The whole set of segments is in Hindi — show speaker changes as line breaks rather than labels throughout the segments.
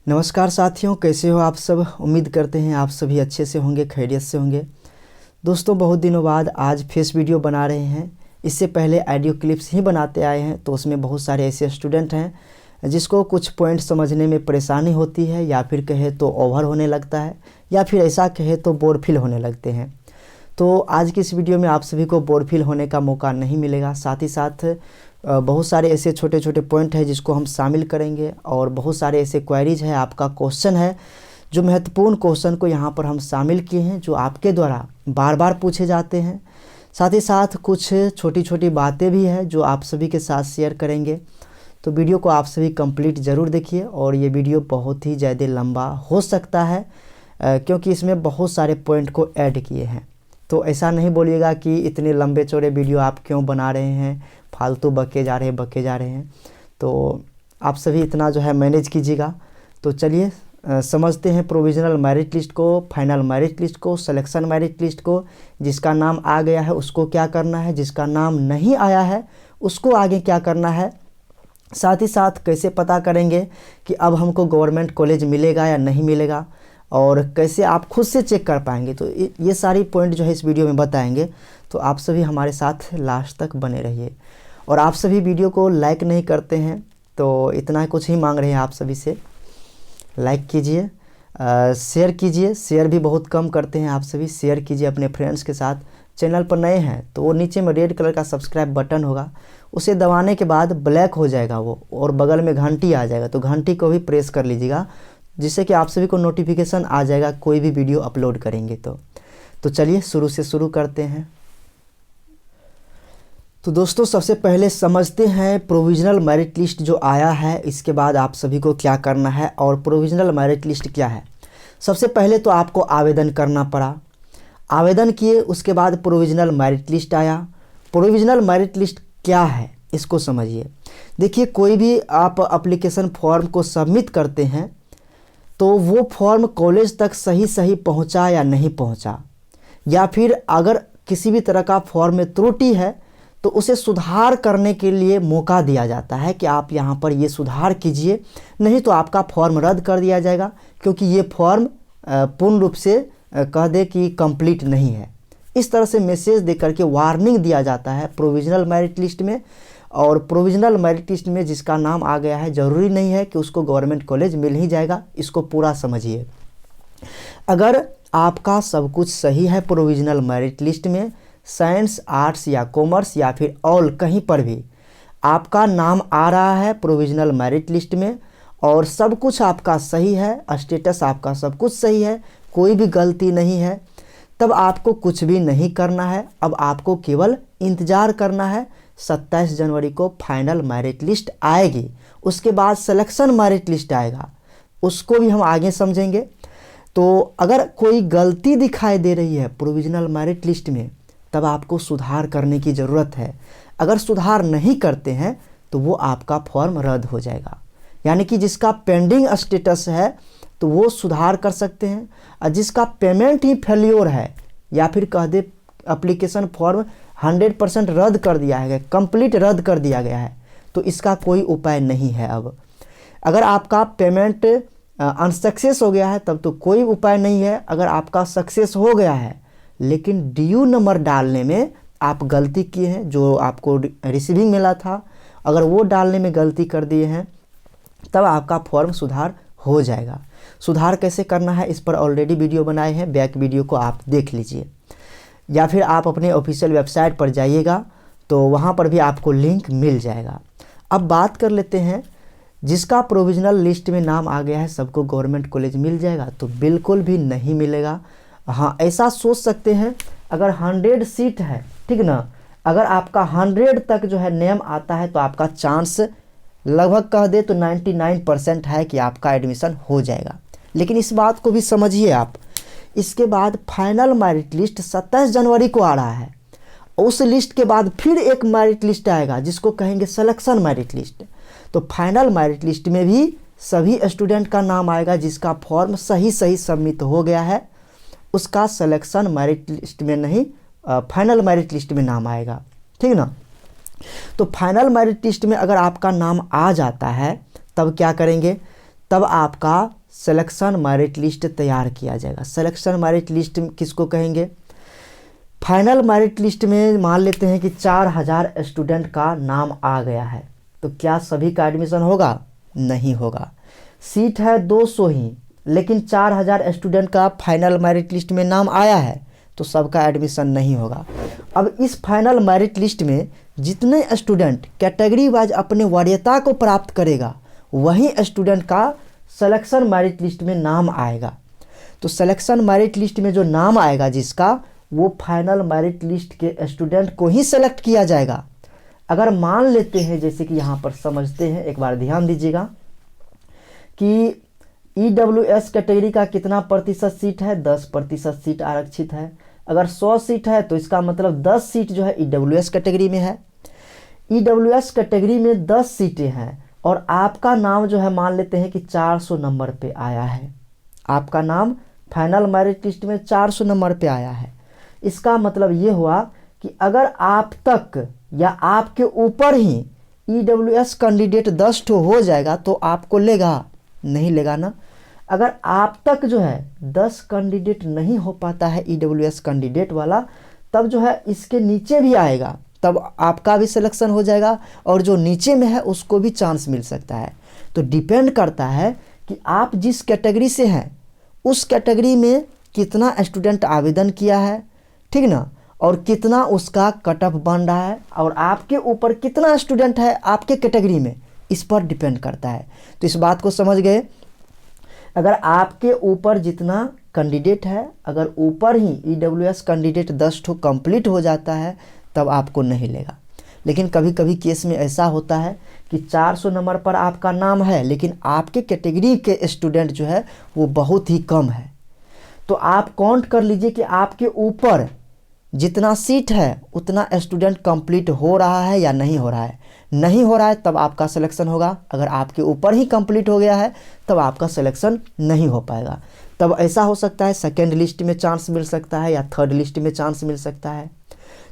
नमस्कार साथियों, कैसे हो आप सब। उम्मीद करते हैं आप सभी अच्छे से होंगे, खैरियत से होंगे। दोस्तों, बहुत दिनों बाद आज फेस वीडियो बना रहे हैं। इससे पहले ऑडियो क्लिप्स ही बनाते आए हैं, तो उसमें बहुत सारे ऐसे स्टूडेंट हैं जिसको कुछ पॉइंट समझने में परेशानी होती है, या फिर कहे तो ओवर होने लगता है, या फिर ऐसा कहे तो बोर फील होने लगते हैं। तो आज की इस वीडियो में आप सभी को बोर फील होने का मौका नहीं मिलेगा। साथ ही साथ बहुत सारे ऐसे छोटे छोटे पॉइंट हैं जिसको हम शामिल करेंगे, और बहुत सारे ऐसे क्वेरीज है, आपका क्वेश्चन है, जो महत्वपूर्ण क्वेश्चन को यहाँ पर हम शामिल किए हैं, जो आपके द्वारा बार बार पूछे जाते हैं। साथ ही साथ कुछ छोटी छोटी बातें भी हैं जो आप सभी के साथ शेयर करेंगे। तो वीडियो को आप सभी कंप्लीट ज़रूर देखिए, और ये वीडियो बहुत ही ज़्यादा लंबा हो सकता है क्योंकि इसमें बहुत सारे पॉइंट को ऐड किए हैं। तो ऐसा नहीं बोलिएगा कि इतने लंबे चौड़े वीडियो आप क्यों बना रहे हैं, फालतू बके जा रहे हैं। तो आप सभी इतना जो है मैनेज कीजिएगा। तो चलिए समझते हैं प्रोविज़नल मेरिट लिस्ट को, फाइनल मेरिट लिस्ट को, सिलेक्शन मेरिट लिस्ट को। जिसका नाम आ गया है उसको क्या करना है, जिसका नाम नहीं आया है उसको आगे क्या करना है। साथ ही साथ कैसे पता करेंगे कि अब हमको गवर्नमेंट कॉलेज मिलेगा या नहीं मिलेगा, और कैसे आप खुद से चेक कर पाएंगे। तो ये सारी पॉइंट जो है इस वीडियो में बताएंगे। तो आप सभी हमारे साथ लास्ट तक बने रहिए। और आप सभी वीडियो को लाइक नहीं करते हैं, तो इतना कुछ ही मांग रहे हैं आप सभी से। लाइक कीजिए, शेयर कीजिए। शेयर भी बहुत कम करते हैं आप सभी। शेयर कीजिए अपने फ्रेंड्स के साथ। चैनल पर नए हैं तो वो नीचे में रेड कलर का सब्सक्राइब बटन होगा, उसे दबाने के बाद ब्लैक हो जाएगा वो, और बगल में घंटी आ जाएगा, तो घंटी को भी प्रेस कर लीजिएगा, जिससे कि आप सभी को नोटिफिकेशन आ जाएगा कोई भी वीडियो अपलोड करेंगे। तो चलिए शुरू से शुरू करते हैं। तो दोस्तों, सबसे पहले समझते हैं प्रोविज़नल मेरिट लिस्ट जो आया है, इसके बाद आप सभी को क्या करना है और प्रोविज़नल मेरिट लिस्ट क्या है। सबसे पहले तो आपको आवेदन करना पड़ा। आवेदन किए, उसके बाद प्रोविज़नल मेरिट लिस्ट आया। प्रोविज़नल मेरिट लिस्ट क्या है इसको समझिए। देखिए, कोई भी आप एप्लीकेशन फॉर्म को सबमिट करते हैं तो वो फॉर्म कॉलेज तक सही पहुंचा या नहीं पहुंचा, या फिर अगर किसी भी तरह का फॉर्म में त्रुटि है तो उसे सुधार करने के लिए मौका दिया जाता है कि आप यहाँ पर ये सुधार कीजिए, नहीं तो आपका फॉर्म रद्द कर दिया जाएगा, क्योंकि ये फॉर्म पूर्ण रूप से कह दे कि कंप्लीट नहीं है। इस तरह से मैसेज दे करके वार्निंग दिया जाता है प्रोविज़नल मेरिट लिस्ट में। और प्रोविज़नल मेरिट लिस्ट में जिसका नाम आ गया है, ज़रूरी नहीं है कि उसको गवर्नमेंट कॉलेज मिल ही जाएगा। इसको पूरा समझिए। अगर आपका सब कुछ सही है प्रोविज़नल मेरिट लिस्ट में, साइंस, आर्ट्स या कॉमर्स या फिर ऑल, कहीं पर भी आपका नाम आ रहा है प्रोविज़नल मेरिट लिस्ट में, और सब कुछ आपका सही है, स्टेटस आपका सब कुछ सही है, कोई भी गलती नहीं है, तब आपको कुछ भी नहीं करना है। अब आपको केवल इंतज़ार करना है। 27 जनवरी को फाइनल मेरिट लिस्ट आएगी, उसके बाद सिलेक्शन मेरिट लिस्ट आएगा, उसको भी हम आगे समझेंगे। तो अगर कोई गलती दिखाई दे रही है प्रोविज़नल मेरिट लिस्ट में, तब आपको सुधार करने की ज़रूरत है। अगर सुधार नहीं करते हैं तो वो आपका फॉर्म रद्द हो जाएगा। यानी कि जिसका पेंडिंग स्टेटस है तो वो सुधार कर सकते हैं, और जिसका पेमेंट ही फेल्योर है, या फिर कह दे एप्लीकेशन फॉर्म 100% रद्द कर दिया है, कंप्लीट रद्द कर दिया गया है, तो इसका कोई उपाय नहीं है। अब अगर आपका पेमेंट अनसक्सेस हो गया है तब तो कोई उपाय नहीं है। अगर आपका सक्सेस हो गया है लेकिन ड्यू नंबर डालने में आप गलती किए हैं, जो आपको रिसीविंग मिला था, अगर वो डालने में गलती कर दिए हैं, तब आपका फॉर्म सुधार हो जाएगा। सुधार कैसे करना है इस पर ऑलरेडी वीडियो बनाए हैं, बैक वीडियो को आप देख लीजिए, या फिर आप अपने ऑफिशियल वेबसाइट पर जाइएगा तो वहाँ पर भी आपको लिंक मिल जाएगा। अब बात कर लेते हैं, जिसका प्रोविज़नल लिस्ट में नाम आ गया है सबको गवर्नमेंट कॉलेज मिल जाएगा, तो बिल्कुल भी नहीं मिलेगा। हाँ, ऐसा सोच सकते हैं, अगर 100 सीट है, ठीक ना, अगर आपका 100 तक जो है नेम आता है तो आपका चांस लगभग कह दे तो 99% है कि आपका एडमिशन हो जाएगा। लेकिन इस बात को भी समझिए आप। इसके बाद फाइनल मेरिट लिस्ट 27 जनवरी को आ रहा है। उस लिस्ट के बाद फिर एक मेरिट लिस्ट आएगा जिसको कहेंगे सिलेक्शन मेरिट लिस्ट। तो फाइनल मेरिट लिस्ट में भी सभी स्टूडेंट का नाम आएगा जिसका फॉर्म सही सबमिट हो गया है, उसका सिलेक्शन मेरिट लिस्ट में नहीं, फाइनल मेरिट लिस्ट में नाम आएगा, ठीक ना। तो फाइनल मेरिट लिस्ट में अगर आपका नाम आ जाता है तब क्या करेंगे, तब आपका सिलेक्शन मेरिट लिस्ट तैयार किया जाएगा। सिलेक्शन मेरिट लिस्ट किसको कहेंगे? फाइनल मेरिट लिस्ट में मान लेते हैं कि 4000 स्टूडेंट का नाम आ गया है, तो क्या सभी का एडमिशन होगा? नहीं होगा। सीट है 200 ही, लेकिन 4000 स्टूडेंट का फाइनल मेरिट लिस्ट में नाम आया है, तो सबका एडमिशन नहीं होगा। अब इस फाइनल मेरिट लिस्ट में जितने स्टूडेंट कैटेगरी वाइज अपने वरीयता को प्राप्त करेगा, वही स्टूडेंट का सिलेक्शन मेरिट लिस्ट में नाम आएगा। तो सिलेक्शन मेरिट लिस्ट में जो नाम आएगा जिसका, वो फाइनल मेरिट लिस्ट के स्टूडेंट को ही सेलेक्ट किया जाएगा। अगर मान लेते हैं, जैसे कि यहाँ पर समझते हैं, एक बार ध्यान दीजिएगा कि EWS कैटेगरी का कितना प्रतिशत सीट है? 10% सीट आरक्षित है। अगर 100 सीट है तो इसका मतलब 10 सीट जो है EWS कैटेगरी में है। EWS कैटेगरी में 10 सीटें हैं और आपका नाम जो है मान लेते हैं कि 400 नंबर पे आया है। आपका नाम फाइनल मेरिट लिस्ट में 400 नंबर पे आया है। इसका मतलब ये हुआ कि अगर आप तक या आपके ऊपर ही EWS कैंडिडेट 10 ठो हो जाएगा तो आपको लेगा? नहीं लेगा ना। अगर आप तक जो है 10 कैंडिडेट नहीं हो पाता है EWS कैंडिडेट वाला, तब जो है इसके नीचे भी आएगा, तब आपका भी सिलेक्शन हो जाएगा और जो नीचे में है उसको भी चांस मिल सकता है। तो डिपेंड करता है कि आप जिस कैटेगरी से हैं उस कैटेगरी में कितना स्टूडेंट आवेदन किया है, ठीक ना, और कितना उसका कट ऑफ बन रहा है, और आपके ऊपर कितना स्टूडेंट है आपके कैटेगरी में, इस पर डिपेंड करता है। तो इस बात को समझ गए। अगर आपके ऊपर जितना कैंडिडेट है, अगर ऊपर ही EWS कैंडिडेट 10 ठो कंप्लीट हो जाता है, तब आपको नहीं लेगा। लेकिन कभी कभी केस में ऐसा होता है कि 400 नंबर पर आपका नाम है, लेकिन आपके कैटेगरी के स्टूडेंट जो है वो बहुत ही कम है। तो आप काउंट कर लीजिए कि आपके ऊपर जितना सीट है उतना स्टूडेंट कंप्लीट हो रहा है या नहीं हो रहा है। नहीं हो रहा है तब आपका सिलेक्शन होगा। अगर आपके ऊपर ही कंप्लीट हो गया है तब आपका सिलेक्शन नहीं हो पाएगा। तब ऐसा हो सकता है सेकेंड लिस्ट में चांस मिल सकता है या थर्ड लिस्ट में चांस मिल सकता है।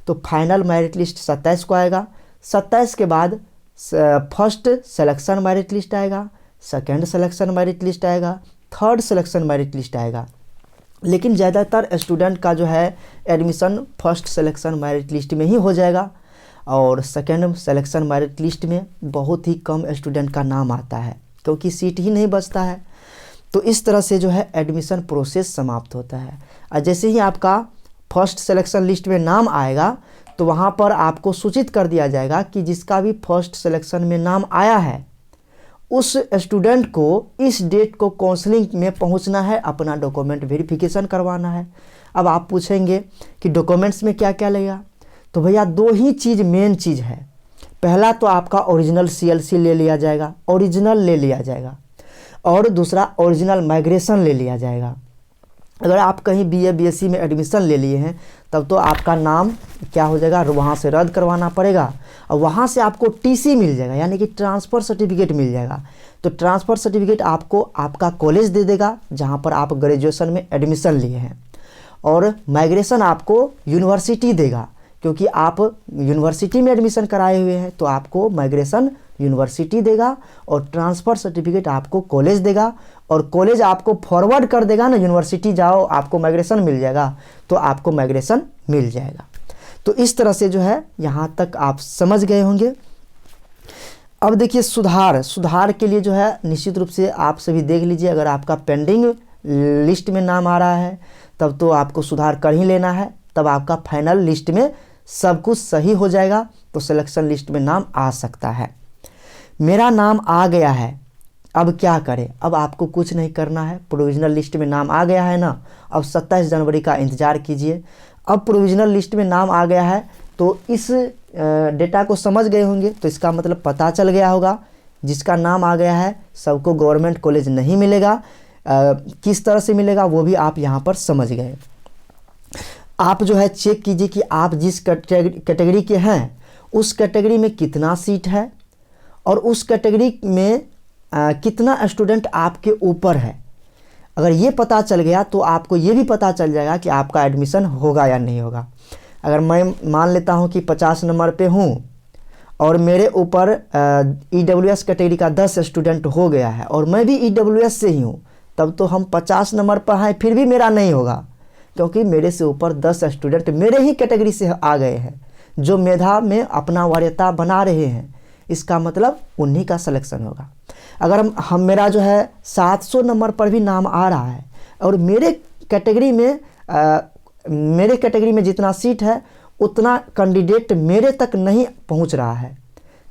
तो फाइनल मेरिट लिस्ट 27 को आएगा। 27 के बाद फर्स्ट सिलेक्शन मेरिट लिस्ट आएगा, सेकेंड सिलेक्शन मेरिट लिस्ट आएगा, थर्ड सिलेक्शन मेरिट लिस्ट आएगा। लेकिन ज़्यादातर स्टूडेंट का जो है admission first selection merit list में ही हो जाएगा और सेकेंड सिलेक्शन मेरिट लिस्ट में बहुत ही कम स्टूडेंट का नाम आता है क्योंकि सीट ही नहीं बचता है। तो इस तरह से जो है एडमिशन प्रोसेस समाप्त होता है। और जैसे ही आपका फर्स्ट सिलेक्शन लिस्ट में नाम आएगा तो वहाँ पर आपको सूचित कर दिया जाएगा कि जिसका भी फर्स्ट सिलेक्शन में नाम आया है उस स्टूडेंट को इस डेट को काउंसलिंग में पहुंचना है, अपना डॉक्यूमेंट वेरिफिकेशन करवाना है। अब आप पूछेंगे कि डॉक्यूमेंट्स में क्या क्या लगेगा, तो भैया दो ही चीज़ मेन चीज़ है। पहला तो आपका ओरिजिनल CLC ले लिया जाएगा, ओरिजिनल ले लिया जाएगा, और दूसरा ओरिजिनल माइग्रेशन ले लिया जाएगा। अगर आप कहीं BA BSc में एडमिशन ले लिए हैं तब तो आपका नाम क्या हो जाएगा, वहाँ से रद्द करवाना पड़ेगा और वहाँ से आपको TC मिल जाएगा, यानी कि ट्रांसफ़र सर्टिफिकेट मिल जाएगा। तो ट्रांसफ़र सर्टिफिकेट आपको आपका कॉलेज दे देगा जहाँ पर आप ग्रेजुएशन में एडमिशन लिए हैं, और माइग्रेशन आपको यूनिवर्सिटी देगा क्योंकि आप यूनिवर्सिटी में एडमिशन कराए हुए हैं तो आपको माइग्रेशन यूनिवर्सिटी देगा, और ट्रांसफ़र सर्टिफिकेट आपको कॉलेज देगा, और कॉलेज आपको फॉरवर्ड कर देगा ना, यूनिवर्सिटी जाओ आपको माइग्रेशन मिल जाएगा, तो आपको माइग्रेशन मिल जाएगा। तो इस तरह से जो है यहाँ तक आप समझ गए होंगे। अब देखिए सुधार के लिए जो है निश्चित रूप से आप सभी देख लीजिए, अगर आपका पेंडिंग लिस्ट में नाम आ रहा है तब तो आपको सुधार कर ही लेना है, तब आपका फाइनल लिस्ट में सब कुछ सही हो जाएगा तो सिलेक्शन लिस्ट में नाम आ सकता है। मेरा नाम आ गया है, अब क्या करें? अब आपको कुछ नहीं करना है, प्रोविजनल लिस्ट में नाम आ गया है ना, अब 27 जनवरी का इंतज़ार कीजिए। अब प्रोविजनल लिस्ट में नाम आ गया है तो इस डेटा को समझ गए होंगे, तो इसका मतलब पता चल गया होगा जिसका नाम आ गया है सबको गवर्नमेंट कॉलेज नहीं मिलेगा। किस तरह से मिलेगा वो भी आप यहाँ पर समझ गए। आप जो है चेक कीजिए कि आप जिस कैटेगरी के हैं उस कैटेगरी में कितना सीट है और उस कैटेगरी में कितना स्टूडेंट आपके ऊपर है। अगर ये पता चल गया तो आपको ये भी पता चल जाएगा कि आपका एडमिशन होगा या नहीं होगा। अगर मैं मान लेता हूँ कि 50 नंबर पे हूँ और मेरे ऊपर EWS कैटेगरी का 10 स्टूडेंट हो गया है और मैं भी EWS से ही हूँ, तब तो हम 50 नंबर पर हैं, फिर भी मेरा नहीं होगा, क्योंकि मेरे से ऊपर 10 स्टूडेंट मेरे ही कैटेगरी से आ गए हैं जो मेधा में अपना वरीयता बना रहे हैं। इसका मतलब उन्हीं का सिलेक्शन होगा। अगर हम मेरा जो है 700 नंबर पर भी नाम आ रहा है और मेरे कैटेगरी में जितना सीट है उतना कैंडिडेट मेरे तक नहीं पहुंच रहा है,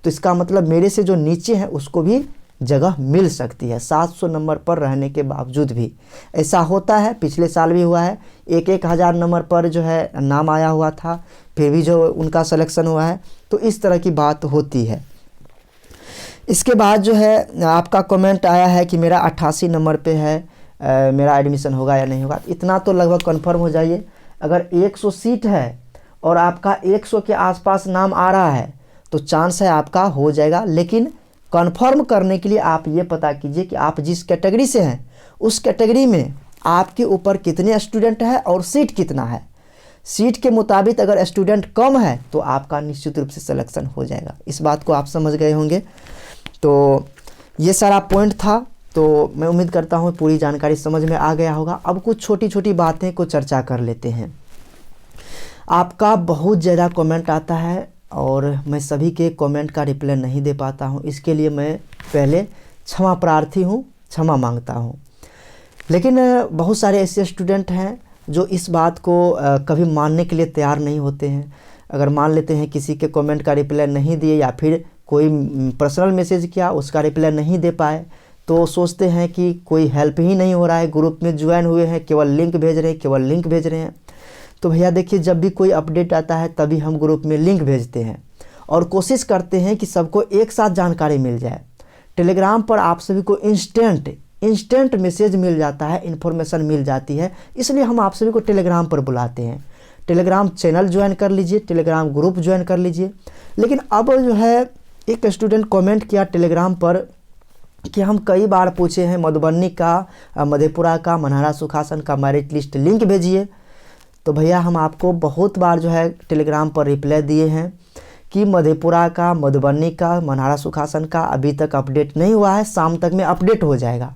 तो इसका मतलब मेरे से जो नीचे है उसको भी जगह मिल सकती है 700 नंबर पर रहने के बावजूद भी। ऐसा होता है, पिछले साल भी हुआ है, 1,000 नंबर पर जो है नाम आया हुआ था, फिर भी जो उनका सिलेक्शन हुआ है। तो इस तरह की बात होती है। इसके बाद जो है आपका कमेंट आया है कि मेरा 88 नंबर पे है, मेरा एडमिशन होगा या नहीं होगा। इतना तो लगभग कंफर्म हो जाइए, अगर 100 सीट है और आपका 100 के आसपास नाम आ रहा है तो चांस है आपका हो जाएगा। लेकिन कंफर्म करने के लिए आप ये पता कीजिए कि आप जिस कैटेगरी से हैं उस कैटेगरी में आपके ऊपर कितने स्टूडेंट हैं और सीट कितना है। सीट के मुताबिक अगर स्टूडेंट कम है तो आपका निश्चित रूप से सिलेक्शन हो जाएगा। इस बात को आप समझ गए होंगे। तो ये सारा पॉइंट था, तो मैं उम्मीद करता हूँ पूरी जानकारी समझ में आ गया होगा। अब कुछ छोटी छोटी बातें को चर्चा कर लेते हैं। आपका बहुत ज़्यादा कमेंट आता है और मैं सभी के कमेंट का रिप्लाई नहीं दे पाता हूँ, इसके लिए मैं पहले क्षमा प्रार्थी हूँ, क्षमा मांगता हूँ। लेकिन बहुत सारे ऐसे स्टूडेंट हैं जो इस बात को कभी मानने के लिए तैयार नहीं होते हैं। अगर मान लेते हैं किसी के कमेंट का रिप्लाई नहीं दिए या फिर कोई पर्सनल मैसेज किया उसका रिप्लाई नहीं दे पाए, तो सोचते हैं कि कोई हेल्प ही नहीं हो रहा है, ग्रुप में ज्वाइन हुए हैं, केवल लिंक भेज रहे हैं। तो भैया देखिए, जब भी कोई अपडेट आता है तभी हम ग्रुप में लिंक भेजते हैं और कोशिश करते हैं कि सबको एक साथ जानकारी मिल जाए। टेलीग्राम पर आप सभी को इंस्टेंट मैसेज मिल जाता है, इन्फॉर्मेशन मिल जाती है, इसलिए हम आप सभी को टेलीग्राम पर बुलाते हैं। टेलीग्राम चैनल ज्वाइन कर लीजिए, टेलीग्राम ग्रुप ज्वाइन कर लीजिए। लेकिन अब जो है एक स्टूडेंट कमेंट किया टेलीग्राम पर कि हम कई बार पूछे हैं मधुबनी का, मधेपुरा का, मनहरा सुखासन का मेरिट लिस्ट लिंक भेजिए। तो भैया हम आपको बहुत बार जो है टेलीग्राम पर रिप्लाई दिए हैं कि मधेपुरा का, मधुबनी का, मनहरा सुखासन का अभी तक अपडेट नहीं हुआ है, शाम तक में अपडेट हो जाएगा।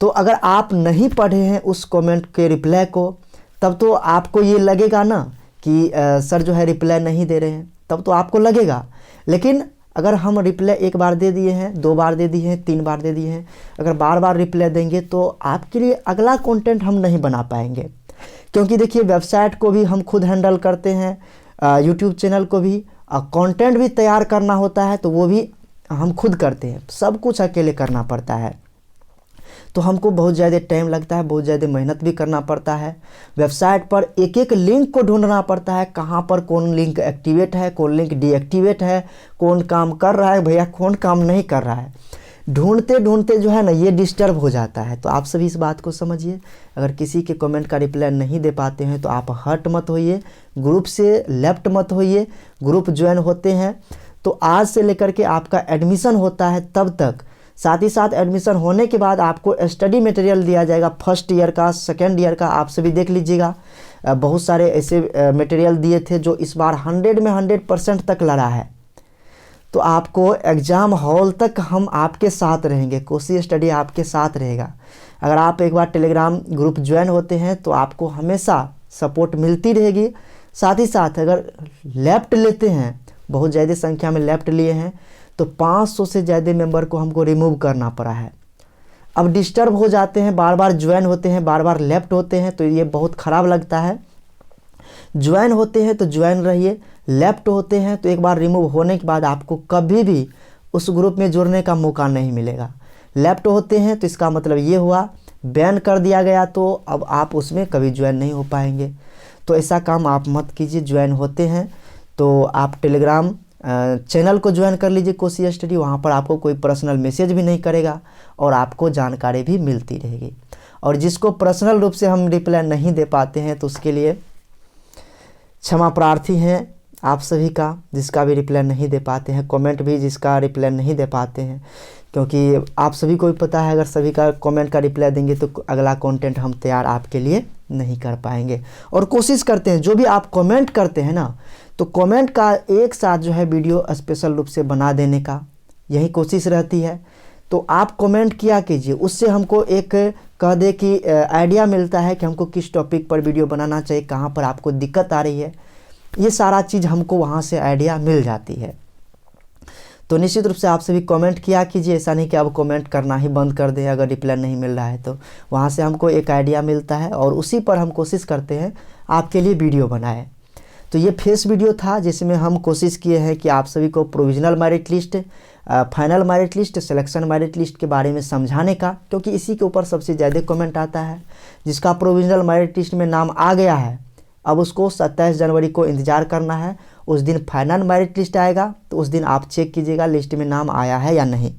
तो अगर आप नहीं पढ़े हैं उस कमेंट के रिप्लाई को, तब तो आपको ये लगेगा ना कि सर जो है रिप्लाई नहीं दे रहे हैं, तब तो आपको लगेगा। लेकिन अगर हम रिप्लाई एक बार दे दिए हैं, 2 बार दे दिए हैं, 3 बार दे दिए हैं, अगर बार बार रिप्लाई देंगे तो आपके लिए अगला कंटेंट हम नहीं बना पाएंगे। क्योंकि देखिए वेबसाइट को भी हम खुद हैंडल करते हैं, यूट्यूब चैनल को भी, कंटेंट भी तैयार करना होता है तो वो भी हम खुद करते हैं, सब कुछ अकेले करना पड़ता है। तो हमको बहुत ज़्यादा टाइम लगता है, बहुत ज़्यादा मेहनत भी करना पड़ता है। वेबसाइट पर एक एक लिंक को ढूंढना पड़ता है, कहाँ पर कौन लिंक एक्टिवेट है, कौन लिंक डीएक्टिवेट है, कौन काम कर रहा है भैया, कौन काम नहीं कर रहा है। ढूंढते ढूंढते जो है ना ये डिस्टर्ब हो जाता है। तो आप सभी इस बात को समझिए। अगर किसी के कमेंट का रिप्लाई नहीं दे पाते हैं तो आप हर्ट मत होइए, ग्रुप से लेफ्ट मत होइए। ग्रुप ज्वाइन होते हैं तो आज से लेकर के आपका एडमिशन होता है तब तक, साथ ही साथ एडमिशन होने के बाद आपको स्टडी मटेरियल दिया जाएगा, फर्स्ट ईयर का, सेकेंड ईयर का। आप सभी देख लीजिएगा, बहुत सारे ऐसे मटेरियल दिए थे जो इस बार 100 में 100% तक लड़ा है। तो आपको एग्ज़ाम हॉल तक हम आपके साथ रहेंगे, कोशिश स्टडी आपके साथ रहेगा। अगर आप एक बार टेलीग्राम ग्रुप ज्वाइन होते हैं तो आपको हमेशा सपोर्ट मिलती रहेगी। साथ ही साथ अगर लेफ्ट लेते हैं, बहुत ज़्यादा संख्या में लेफ्ट लिए हैं, तो 500 से ज़्यादा मेंबर को हमको रिमूव करना पड़ा है। अब डिस्टर्ब हो जाते हैं, बार बार ज्वाइन होते हैं, बार बार लेफ्ट होते हैं, तो ये बहुत ख़राब लगता है। ज्वाइन होते हैं तो ज्वाइन रहिए, लेफ्ट होते हैं तो एक बार रिमूव होने के बाद आपको कभी भी उस ग्रुप में जुड़ने का मौका नहीं मिलेगा। लेफ्ट होते हैं तो इसका मतलब ये हुआ बैन कर दिया गया, तो अब आप उसमें कभी ज्वाइन नहीं हो पाएंगे। तो ऐसा काम आप मत कीजिए। ज्वाइन होते हैं तो आप टेलीग्राम चैनल को ज्वाइन कर लीजिए कोशिश स्टडी, वहाँ पर आपको कोई पर्सनल मैसेज भी नहीं करेगा और आपको जानकारी भी मिलती रहेगी। और जिसको पर्सनल रूप से हम रिप्लाई नहीं दे पाते हैं तो उसके लिए क्षमा प्रार्थी हैं। आप सभी का, जिसका भी रिप्लाई नहीं दे पाते हैं, कमेंट भी जिसका रिप्लाई नहीं दे पाते हैं, क्योंकि आप सभी को भी पता है अगर सभी का कमेंट का रिप्लाई देंगे तो अगला कंटेंट हम तैयार आपके लिए नहीं कर पाएंगे। और कोशिश करते हैं जो भी आप कमेंट करते हैं ना, तो कमेंट का एक साथ जो है वीडियो स्पेशल रूप से बना देने का यही कोशिश रहती है। तो आप कमेंट किया कीजिए, उससे हमको एक कह दे कि आइडिया मिलता है कि हमको किस टॉपिक पर वीडियो बनाना चाहिए, कहाँ पर आपको दिक्कत आ रही है, ये सारा चीज़ हमको वहाँ से आइडिया मिल जाती है। तो निश्चित रूप से आप सभी कमेंट किया कीजिए, ऐसा नहीं कि आप कमेंट करना ही बंद कर दें अगर रिप्लाई नहीं मिल रहा है। तो वहाँ से हमको एक आइडिया मिलता है और उसी पर हम कोशिश करते हैं आपके लिए वीडियो बनाए। तो ये फेस वीडियो था जिसमें हम कोशिश किए हैं कि आप सभी को provisional merit list, final merit list, selection merit list के बारे में समझाने का, क्योंकि इसी के ऊपर सबसे ज़्यादा कमेंट आता है। जिसका प्रोविजनल मेरिट लिस्ट में नाम आ गया है अब उसको 27 जनवरी को इंतज़ार करना है। उस दिन फाइनल मेरिट लिस्ट आएगा तो उस दिन आप चेक कीजिएगा लिस्ट में नाम आया है या नहीं।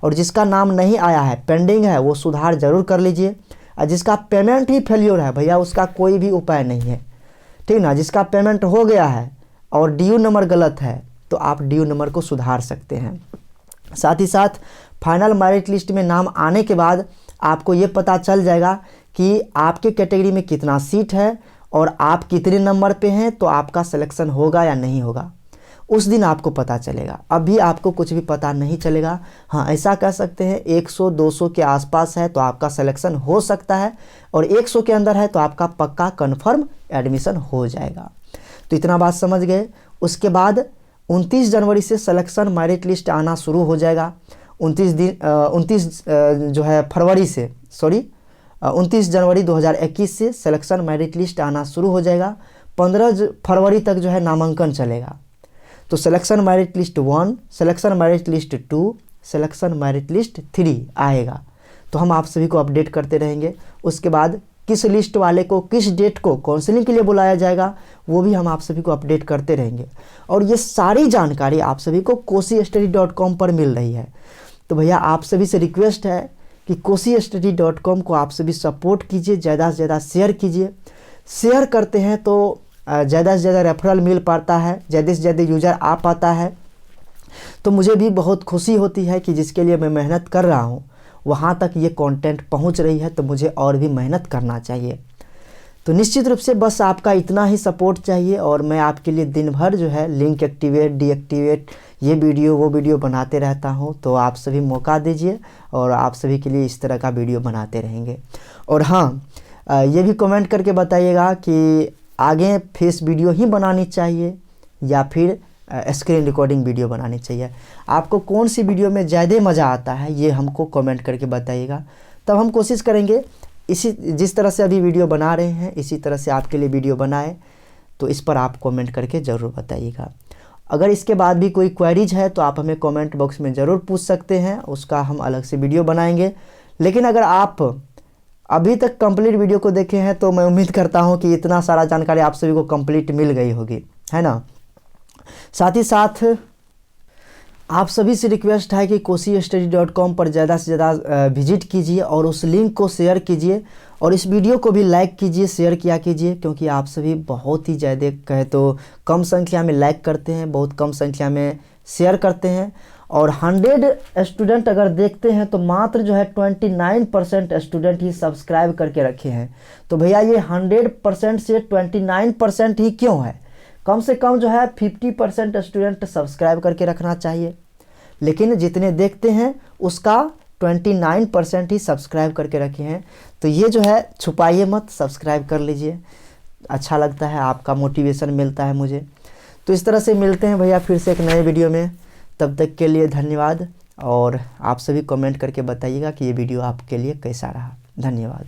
और जिसका नाम नहीं आया है, पेंडिंग है, वो सुधार जरूर कर लीजिए। और जिसका पेमेंट ही फेल्योर है भैया, उसका कोई भी उपाय नहीं है, ठीक ना। जिसका पेमेंट हो गया है और ड्यू नंबर गलत है तो आप ड्यू नंबर को सुधार सकते हैं। साथ ही साथ फाइनल मेरिट लिस्ट में नाम आने के बाद आपको ये पता चल जाएगा कि आपके कैटेगरी में कितना सीट है और आप कितने नंबर पे हैं, तो आपका सिलेक्शन होगा या नहीं होगा उस दिन आपको पता चलेगा। अभी आपको कुछ भी पता नहीं चलेगा। हाँ, ऐसा कह सकते हैं 100-200 के आसपास है तो आपका सिलेक्शन हो सकता है, और 100 के अंदर है तो आपका पक्का कन्फर्म एडमिशन हो जाएगा। तो इतना बात समझ गए। उसके बाद 29 जनवरी से सिलेक्शन मेरिट लिस्ट आना शुरू हो जाएगा। 29 जो है फरवरी से 29 जनवरी 2021 से सिलेक्शन मेरिट लिस्ट आना शुरू हो जाएगा। 15 फरवरी तक जो है नामांकन चलेगा। तो selection merit list 1, selection merit list 2, selection merit list 3 आएगा। तो हम आप सभी को अपडेट करते रहेंगे। उसके बाद किस लिस्ट वाले को किस डेट को काउंसलिंग के लिए बुलाया जाएगा वो भी हम आप सभी को अपडेट करते रहेंगे। और ये सारी जानकारी आप सभी को kosistudy.com पर मिल रही है। तो भैया आप सभी से रिक्वेस्ट है कि kosistudy.com को आप सभी सपोर्ट कीजिए, ज़्यादा से ज़्यादा शेयर कीजिए। शेयर करते हैं तो ज़्यादा से ज़्यादा रेफरल मिल पाता है, ज़्यादा से ज़्यादा यूज़र आ पाता है। तो मुझे भी बहुत खुशी होती है कि जिसके लिए मैं मेहनत कर रहा हूँ वहाँ तक ये कंटेंट पहुँच रही है, तो मुझे और भी मेहनत करना चाहिए। तो निश्चित रूप से बस आपका इतना ही सपोर्ट चाहिए और मैं आपके लिए दिन भर जो है लिंक एक्टिवेट, डीएक्टिवेट, ये वीडियो वो वीडियो बनाते रहता हूँ। तो आप सभी मौका दीजिए और आप सभी के लिए इस तरह का वीडियो बनाते रहेंगे। और हाँ, ये भी कमेंट करके बताइएगा कि आगे फेस वीडियो ही बनानी चाहिए या फिर स्क्रीन रिकॉर्डिंग वीडियो बनानी चाहिए। आपको कौन सी वीडियो में ज़्यादा मज़ा आता है ये हमको कमेंट करके बताइएगा। तब हम कोशिश करेंगे इसी जिस तरह से अभी वीडियो बना रहे हैं इसी तरह से आपके लिए वीडियो बनाए। तो इस पर आप कमेंट करके ज़रूर बताइएगा। अगर इसके बाद भी कोई क्वेरीज है तो आप हमें कमेंट बॉक्स में ज़रूर पूछ सकते हैं, उसका हम अलग से वीडियो बनाएंगे। लेकिन अगर आप अभी तक कंप्लीट वीडियो को देखे हैं तो मैं उम्मीद करता हूं कि इतना सारा जानकारी आप सभी को कंप्लीट मिल गई होगी, है ना। साथ ही साथ आप सभी से रिक्वेस्ट है कि kosistudy.com पर ज़्यादा से ज़्यादा विजिट कीजिए और उस लिंक को शेयर कीजिए और इस वीडियो को भी लाइक कीजिए, शेयर किया कीजिए, क्योंकि आप सभी बहुत ही ज़्यादा कहे तो कम संख्या में लाइक करते हैं, बहुत कम संख्या में शेयर करते हैं। और 100 स्टूडेंट अगर देखते हैं तो मात्र जो है 29% स्टूडेंट ही सब्सक्राइब करके रखे हैं। तो भैया ये 100% से 29% ही क्यों है? कम से कम जो है 50% स्टूडेंट सब्सक्राइब करके रखना चाहिए। लेकिन जितने देखते हैं उसका 29% ही सब्सक्राइब करके रखे हैं। तो ये जो है छुपाइए मत, सब्सक्राइब कर लीजिए, अच्छा लगता है, आपका मोटिवेशन मिलता है मुझे। तो इस तरह से मिलते हैं भैया फिर से एक नए वीडियो में। तब तक के लिए धन्यवाद और आप सभी कमेंट करके बताइएगा कि ये वीडियो आपके लिए कैसा रहा। धन्यवाद।